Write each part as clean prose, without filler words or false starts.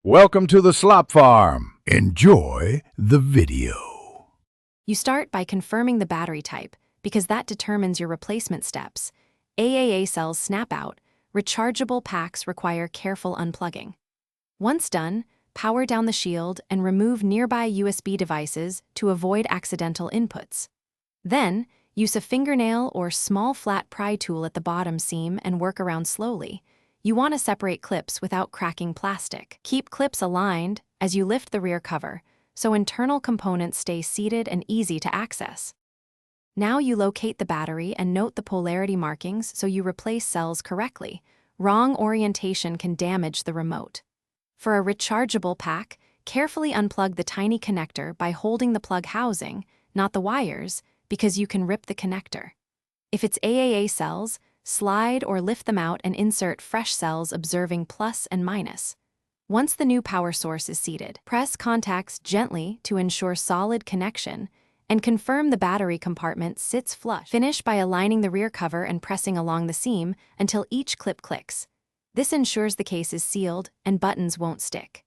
Welcome to the slop farm. Enjoy the video. You start by confirming the battery type because that determines your replacement steps. AAA cells snap out. Rechargeable packs require careful unplugging. Once done, power down the shield and remove nearby USB devices to avoid accidental inputs. Then, use a fingernail or small flat pry tool at the bottom seam and work around slowly. You want to separate clips without cracking plastic. Keep clips aligned as you lift the rear cover, so internal components stay seated and easy to access. Now you locate the battery and note the polarity markings so you replace cells correctly. Wrong orientation can damage the remote. For a rechargeable pack, carefully unplug the tiny connector by holding the plug housing, not the wires, because you can rip the connector. If it's AAA cells, slide or lift them out and insert fresh cells observing plus and minus. Once the new power source is seated, press contacts gently to ensure solid connection and confirm the battery compartment sits flush. Finish by aligning the rear cover and pressing along the seam until each clip clicks. This ensures the case is sealed and buttons won't stick.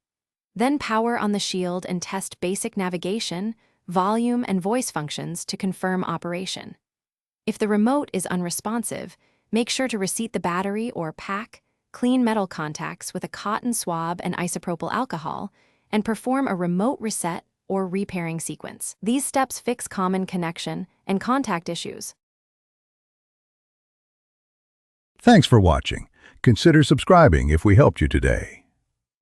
Then power on the shield and test basic navigation, volume, and voice functions to confirm operation. If the remote is unresponsive, make sure to reseat the battery or pack, clean metal contacts with a cotton swab and isopropyl alcohol, and perform a remote reset or repairing sequence. These steps fix common connection and contact issues. Thanks for watching. Consider subscribing if we helped you today.